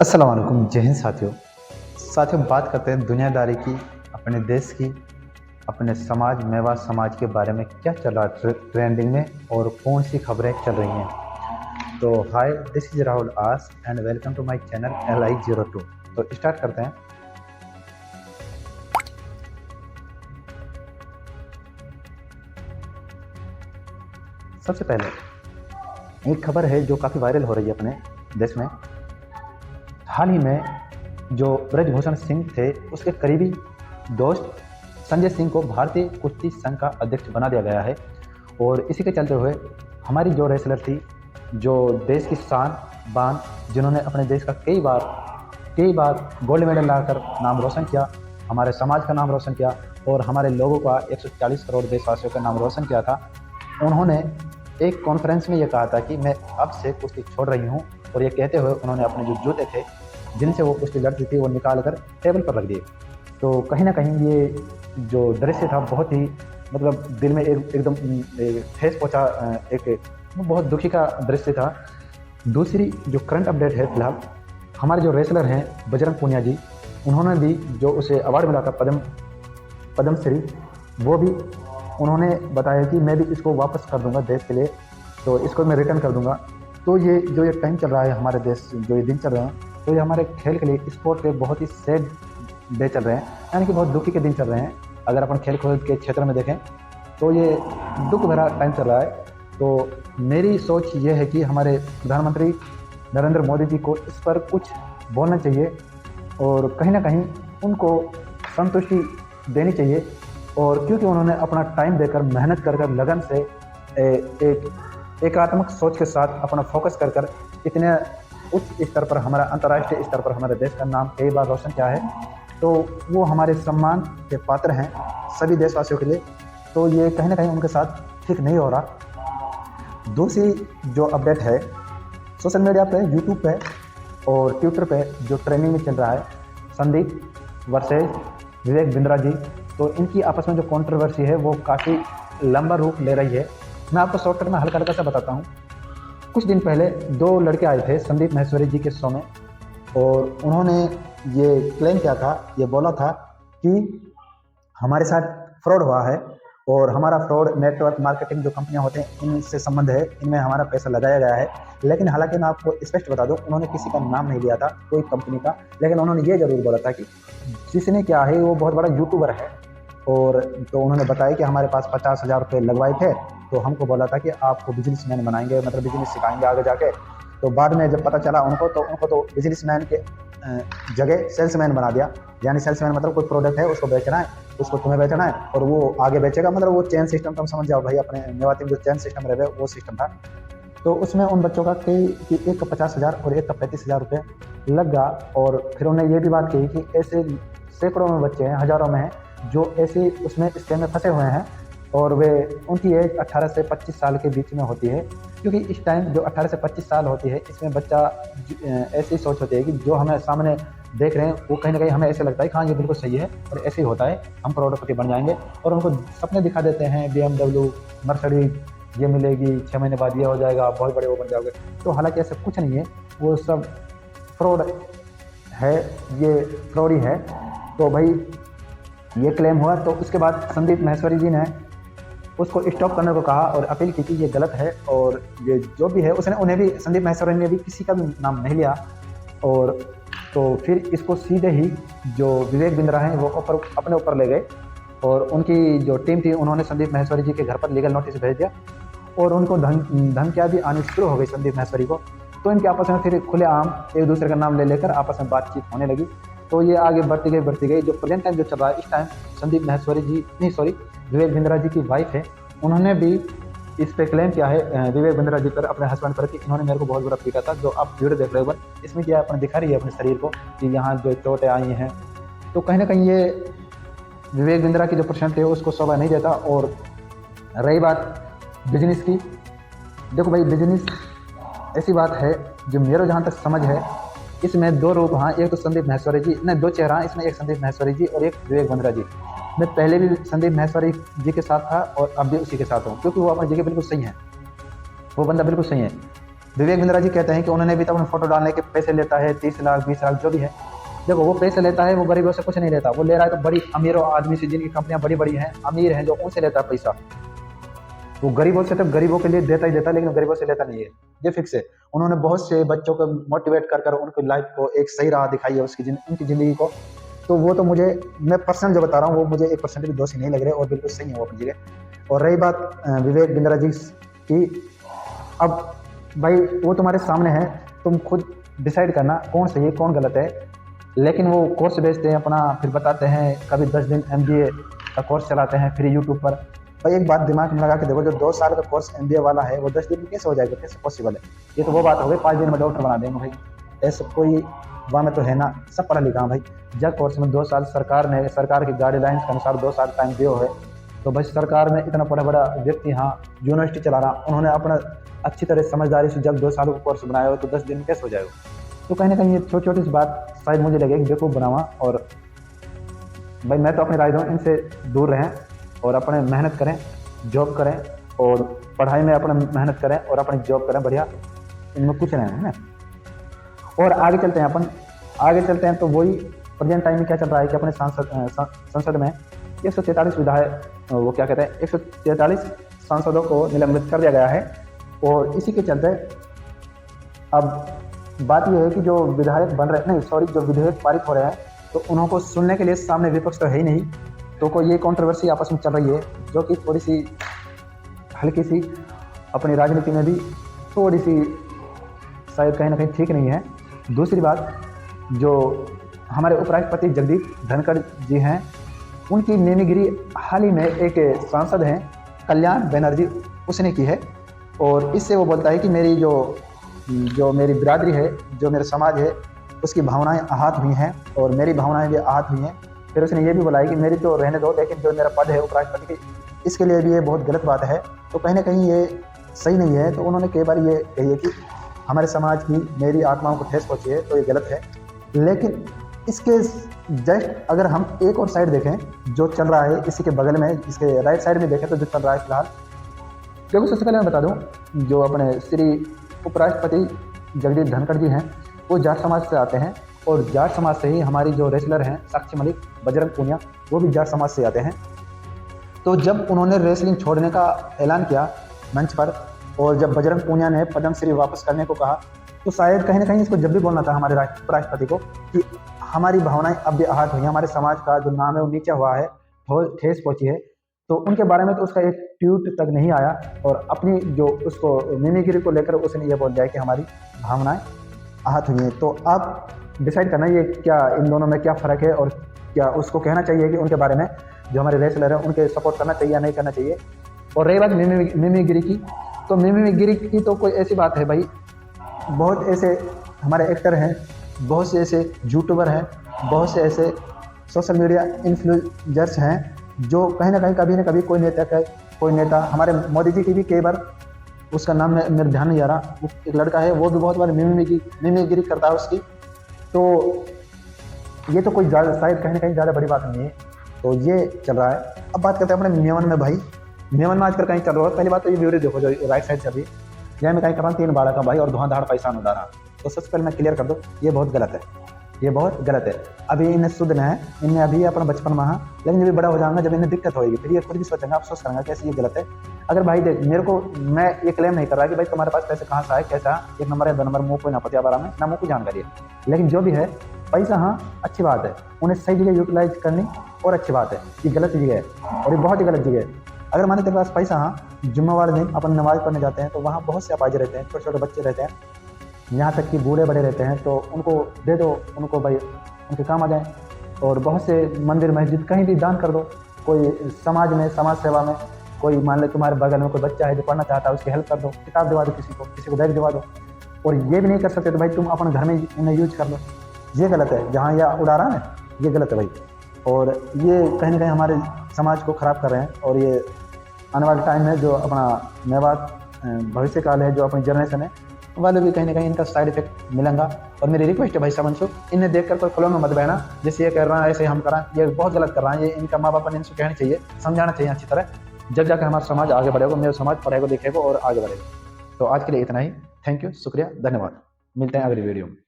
अस्सलाम वालेकुम, जय हिंद साथियों बात करते हैं दुनियादारी की, अपने देश की, अपने समाज मेवा समाज के बारे में क्या चल रहा है ट्रेंडिंग में और कौन सी खबरें चल रही हैं। तो hi, this is Rahul Aas and welcome to my channel LI02। तो स्टार्ट करते हैं। सबसे पहले एक खबर है जो काफ़ी वायरल हो रही है अपने देश में। हाल ही में जो ब्रजभूषण सिंह थे उसके करीबी दोस्त संजय सिंह को भारतीय कुश्ती संघ का अध्यक्ष बना दिया गया है। और इसी के चलते हुए हमारी जो रेसलर थी, जो देश की शान बान, जिन्होंने अपने देश का कई बार गोल्ड मेडल लाकर नाम रोशन किया, हमारे समाज का नाम रोशन किया और हमारे लोगों का 140 करोड़ देशवासियों का नाम रोशन किया था, उन्होंने एक कॉन्फ्रेंस में ये कहा था कि मैं अब से कुश्ती छोड़ रही हूँ। और ये कहते हुए उन्होंने अपने जो जूते थे जिनसे वो कुश्ती लड़ती थी वो निकाल कर टेबल पर रख दिए। तो कहीं ना कहीं ये जो दृश्य था बहुत ही मतलब दिल में एकदम ठेस पहुंचा, एक बहुत दुखी का दृश्य था। दूसरी जो करंट अपडेट है फिलहाल, हमारे जो रेसलर हैं बजरंग पूनिया जी, उन्होंने भी जो उसे अवार्ड मिला था पद्मश्री, वो भी उन्होंने बताया कि मैं भी इसको वापस कर दूंगा देश के लिए, तो इसको मैं रिटर्न कर दूंगा। तो ये जो ये टाइम चल रहा है हमारे देश, जो ये दिन चल रहे हैं, तो ये हमारे खेल के लिए, स्पोर्ट के बहुत ही सैड डे चल रहे हैं, यानी कि बहुत दुखी के दिन चल रहे हैं। अगर अपन खेल कूद के क्षेत्र में देखें तो ये दुख भरा टाइम चल रहा है। तो मेरी सोच ये है कि हमारे प्रधानमंत्री नरेंद्र मोदी जी को इस पर कुछ बोलना चाहिए और कहीं ना कहीं उनको संतुष्टि देनी चाहिए। और क्योंकि उन्होंने अपना टाइम देकर, मेहनत कर लगन से, एक एकात्मक सोच के साथ अपना फोकस कर इतने उच्च स्तर पर, हमारा अंतर्राष्ट्रीय स्तर पर हमारे देश का नाम कई बार रोशन किया है, तो वो हमारे सम्मान के पात्र हैं सभी देशवासियों के लिए। तो ये कहीं ना कहीं उनके साथ ठीक नहीं हो रहा। दूसरी जो अपडेट है, सोशल मीडिया पे, यूट्यूब पे और ट्विटर पे जो ट्रेंडिंग में चल रहा है, संदीप वर्सेस विवेक बिंद्रा जी, तो इनकी आपस में जो कंट्रोवर्सी है वो काफ़ी लंबा रूप ले रही है। मैं आपको शॉर्टकट में हल्का सा बताता हूँ। कुछ दिन पहले दो लड़के आए थे संदीप महेश्वरी जी के शो में और उन्होंने ये क्लेम किया था, ये बोला था कि हमारे साथ फ्रॉड हुआ है और हमारा फ्रॉड नेटवर्क मार्केटिंग जो कंपनियां होते हैं इनसे संबंध है, इनमें हमारा पैसा लगाया गया है। लेकिन हालांकि मैं आपको स्पष्ट बता दूं, उन्होंने किसी का नाम नहीं लिया था, कोई कंपनी का, लेकिन उन्होंने ये जरूर बोला था कि जिसने क्या है वो बहुत बड़ा यूट्यूबर है। और तो उन्होंने बताया कि हमारे पास 50,000 रुपये लगवाए थे, तो हमको बोला था कि आपको बिजनेसमैन बनाएंगे, मतलब बिजनेस सिखाएंगे आगे जाके। तो बाद में जब पता चला उनको तो बिजनेसमैन के जगह सेल्समैन बना दिया। यानी सेल्समैन मतलब कोई प्रोडक्ट है उसको बेचना है, उसको तुम्हें बेचना है और वो आगे बेचेगा, मतलब वो चेन सिस्टम, तुम समझ जाओ भाई, अपने मेवाती में जो चेन सिस्टम रहे वो सिस्टम था। तो उसमें उन बच्चों का कि एक का 50,000 और एक का 35,000 रुपये लग गया। और फिर उन्होंने ये भी बात कही कि ऐसे सैकड़ों में बच्चे हैं, हज़ारों में हैं जो ऐसे उसमें स्कैम में फंसे हुए हैं और वे, उनकी एज 18 से 25 साल के बीच में होती है। क्योंकि इस टाइम जो 18 से 25 साल होती है, इसमें बच्चा ऐसी सोच होती है कि जो हमें सामने देख रहे हैं वो कहीं ना कहीं हमें ऐसे लगता है कि हाँ ये बिल्कुल सही है और ऐसे ही होता है, हम करोड़पति बन जाएंगे। और उनको सपने दिखा देते हैं, BMW, मर्सिडीज ये मिलेगी, 6 महीने बाद ये हो जाएगा, बहुत बड़े वो बन जाओगे। तो हालांकि ऐसा कुछ नहीं है, वो सब फ्रॉड है, ये फ्रॉड ही है। तो भाई ये क्लेम हुआ, तो उसके बाद संदीप महेश्वरी जी ने उसको स्टॉप करने को कहा और अपील की कि ये गलत है। और ये जो भी है, उसने उन्हें भी, संदीप महेश्वरी ने भी किसी का भी नाम नहीं लिया। और तो फिर इसको सीधे ही जो विवेक बिंद्रा हैं वो अपने ऊपर ले गए और उनकी जो टीम थी उन्होंने संदीप महेश्वरी जी के घर पर लीगल नोटिस भेज दिया और उनको धमकियाँ भी आनी शुरू हो गई संदीप महेश्वरी को। तो इनके आपस में फिर खुलेआम एक दूसरे का नाम ले लेकर आपस में बातचीत होने लगी। तो ये आगे बढ़ती गई। जो प्रेजेंट टाइम जो चल रहा है, इस टाइम संदीप महेश्वरी जी, नहीं सॉरी, विवेक बिंद्रा जी की वाइफ है, उन्होंने भी इस पे क्लेम किया है विवेक बिंद्रा जी पर, अपने हस्बैंड पर, कि इन्होंने मेरे को बहुत बुरा पीटा था। जो आप वीडियो देख रहे हो इसमें क्या अपने दिखा रही है अपने शरीर को कि यहाँ जो चोटें आई हैं। तो कहीं ना कहीं ये विवेक बिंद्रा की जो परसेंट है उसको शोभा नहीं देता। और रही बात बिजनेस की, देखो भाई, बिजनेस ऐसी बात है जो मेरे जहाँ तक समझ है, इसमें दो रूप, हाँ, एक तो संदीप महेश्वरी जी, नहीं, दो चेहरा इसमें, एक संदीप महेश्वरी जी और एक विवेक बिंद्रा जी। मैं पहले भी संदीप महेश्वरी जी के साथ था और अब भी उसी के साथ हूँ, क्योंकि वो अपनी जगह बिल्कुल सही है, वो बंदा बिल्कुल सही है। विवेक बिंद्रा जी कहते हैं कि उन्होंने भी तो अपने फोटो डालने के पैसे लेता है, 30 लाख 20 लाख जो भी है। देखो वो पैसे लेता है, वो गरीबों से कुछ नहीं लेता, वो ले रहा है तो बड़ी अमीरों आदमी से जिनकी कंपनियां बड़ी बड़ी हैं, अमीर हैं, जो उनसे लेता है पैसा। वो गरीबों से तो गरीबों के लिए देता ही देता, लेकिन गरीबों से लेता नहीं है, ये फिक्स है। उन्होंने बहुत से बच्चों को मोटिवेट कर कर उनकी लाइफ को एक सही राह दिखाई है, उनकी ज़िंदगी को। तो वो तो मुझे, मैं पर्सनल जो बता रहा हूँ वो मुझे 1% भी दोषी नहीं लग रहे और बिल्कुल सही है वो अपनी जगह। और रही बात विवेक बिंद्रा जी की, अब भाई वो तुम्हारे सामने है, तुम खुद डिसाइड करना कौन सही है कौन गलत है। लेकिन वो कोर्स बेचते हैं अपना, फिर बताते हैं, कभी 10 दिन MBA का कोर्स चलाते हैं फ्री यूट्यूब पर। भाई एक बात दिमाग में लगा के देखो, जो 2 साल का कोर्स MBA वाला है वो 10 दिन में कैसे हो जाएगा, कैसे पॉसिबल है? ये तो वो बात हो गई 5 दिन में डॉक्टर बना देंगे भाई, ऐसा कोई वहाँ में तो है ना, सब पढ़ा लिखा भाई। जब कोर्स में 2 साल सरकार की गाइडलाइंस के अनुसार 2 साल टाइम दिया है, तो भाई सरकार में इतना बड़ा बड़ा व्यक्ति हाँ यूनिवर्सिटी चला रहा, उन्होंने अपना अच्छी तरह समझदारी से जब 2 सालों का कोर्स बनाया हो तो 10 दिन में कैसे हो जाएगा? तो कहीं ना कहीं ये छोटी छोटी सी बात शायद मुझे लगे कि बेवकूफ़ बनावा। और भाई मैं तो अपनी राय दूँ, इनसे दूर रहें और अपने मेहनत करें, जॉब करें, और पढ़ाई में अपना मेहनत करें और अपनी जॉब करें बढ़िया, इनमें कुछ नहीं है ना। और आगे चलते हैं तो वही प्रेजेंट टाइम में क्या चल रहा है कि अपने संसद में 143 विधायक, वो क्या कहते हैं, 143 सांसदों को निलंबित कर दिया गया है। और इसी के चलते अब बात यह है कि जो विधायक बन रहे, नहीं सॉरी, जो विधेयक पारित हो रहे हैं, तो उनको सुनने के लिए सामने विपक्ष तो है ही नहीं, तो कोई ये कंट्रोवर्सी आपस में चल रही है, जो कि थोड़ी सी हल्की सी अपनी राजनीति में भी थोड़ी सी शायद कहीं ना कहीं ठीक नहीं है। दूसरी बात, जो हमारे उपराष्ट्रपति जगदीप धनखड़ जी हैं, उनकी मेमीगिरी हाल ही में एक सांसद हैं कल्याण बनर्जी, उसने की है। और इससे वो बोलता है कि मेरी जो मेरी बिरादरी है, जो मेरा समाज है, उसकी भावनाएं आहत हुई हैं और मेरी भावनाएं भी आहत हुई हैं। फिर उसने ये भी बोला है कि मेरी तो रहने दो, लेकिन जो मेरा पद है उपराष्ट्रपति की, इसके लिए भी ये बहुत गलत बात है। तो कहीं ना कहीं ये सही नहीं है। तो उन्होंने कई बार ये कही है कि हमारे समाज की मेरी आत्माओं को ठेस पहुँची है, तो ये गलत है। लेकिन इसके जस्ट अगर हम एक और साइड देखें, जो चल रहा है इसी के बगल में, इसके राइट साइड में देखें तो जो चल रहा है फिलहाल, क्योंकि सबसे पहले मैं बता दूं, जो अपने श्री उपराष्ट्रपति जगदीप धनखड़ जी हैं, वो जाट समाज से आते हैं। और जाट समाज से ही हमारी जो रेसलर हैं साक्षी मलिक, बजरंग पूनिया, वो भी जाट समाज से आते हैं। तो जब उन्होंने रेसलिंग छोड़ने का ऐलान किया मंच पर, और जब बजरंग पूनिया ने पद्मश्री वापस करने को कहा, तो शायद कहीं ना कहीं इसको जब भी बोलना था हमारे उपराष्ट्रपति को कि हमारी भावनाएं अब भी आहत हुई हैं, हमारे समाज का जो नाम है वो नीचे हुआ है, ठेस पहुंची है। तो उनके बारे में तो उसका एक ट्वीट तक नहीं आया, और अपनी जो उसको मिमिक्री को लेकर उसने ये बोल दिया कि हमारी भावनाएं आहत हुई हैं। तो आप डिसाइड करना ये क्या, इन दोनों में क्या फ़र्क है, और क्या उसको कहना चाहिए कि उनके बारे में जो हमारे रेसलर हैं उनके सपोर्ट करना चाहिए या नहीं करना चाहिए। और रही बात मिमिक्री की, तो मिमिक्री की तो कोई ऐसी बात है भाई, बहुत ऐसे हमारे एक्टर हैं, बहुत से ऐसे यूट्यूबर हैं, बहुत से ऐसे सोशल मीडिया इन्फ्लुएंसर्स हैं, जो कहीं ना कहीं कभी ना कभी कोई नेता हमारे मोदी जी की भी कई बार, उसका नाम मेरे ध्यान नहीं आ रहा, एक लड़का है, वो भी बहुत बार मिमिक्री करता है उसकी। तो ये तो कोई शायद कहीं ना कहीं ज़्यादा बड़ी बात नहीं है। तो ये चल रहा है। अब बात करते हैं अपने मेमन में। भाई मेमन में आजकल कहीं चल रहा है, पहली बात तो ये वीडियो देखो जो राइट साइड से अभी यह मैं कहीं कर रहा हूँ 3 बालक का भाई, और धुआंधार पैसा उड़ा। तो सबसे पहले मैं क्लियर कर दूँ, ये बहुत गलत है, ये बहुत गलत है। अभी इन्हें शुद्ध न है, इनमें अभी अपना बचपन में, लेकिन जब भी बड़ा हो जाऊंगा, जब इन्हें दिक्कत होगी, फिर ये खुद भी सोचेंगे, अफसोस करेंगे कैसे ये गलत है। अगर भाई देख, मेरे को, मैं ये क्लेम नहीं कर रहा कि भाई तुम्हारे पास पैसे कहाँ से आए, कैसा 1 नंबर या 2 नंबर, मुँह को ना पतिया बारा में ना मुँह को जानकारी है, लेकिन जो भी है पैसा, हाँ अच्छी बात है, उन्हें सही जगह यूटिलाइज करनी और अच्छी बात है। ये गलत जगह है और ये बहुत ही गलत जगह है। अगर माने तेरे पास पैसा, हाँ जुम्मेवार दिन अपन नमाज पढ़ने जाते हैं तो वहाँ बहुत से अपाहिज रहते हैं, छोटे छोटे बच्चे रहते हैं, यहाँ तक कि बूढ़े बड़े रहते हैं, तो उनको दे दो, उनको भाई उनके काम आ जाए। और बहुत से मंदिर मस्जिद कहीं भी दान कर दो। कोई समाज में, समाज सेवा में कोई, मान ले तुम्हारे बगल में कोई बच्चा है जो पढ़ना चाहता है, उसकी हेल्प कर दो, किताब दिवा दो, किसी को बैग दिवा दो। और ये भी नहीं कर सकते तो भाई तुम अपने घर में उन्हें यूज कर लो। ये गलत है, जहाँ यह उड़ा रहा है ये गलत है भाई, और ये कहीं ना कहीं हमारे समाज को ख़राब कर रहे हैं। और ये आने वाले टाइम में जो अपना मेवात भविष्य काल है, जो अपनी जनरेशन है, वाले भी कहीं ना कहीं इनका साइड इफेक्ट मिलेगा। और मेरी रिक्वेस्ट है भाई समझो, इन्हें देखकर कोई फ्लो में मत बहना, जैसे ये कर रहा है ऐसे हम करा, ये बहुत गलत कर रहा है। ये इनका माँ बाप ने इनसे कहना चाहिए, समझाना चाहिए अच्छी तरह, जब जाकर हमारा समाज आगे बढ़ेगा, मेरा समाज पढ़ेगा लिखेगा और आगे बढ़ेगा। तो आज के लिए इतना ही। थैंक यू, शुक्रिया, धन्यवाद। मिलते हैं अगली वीडियो में।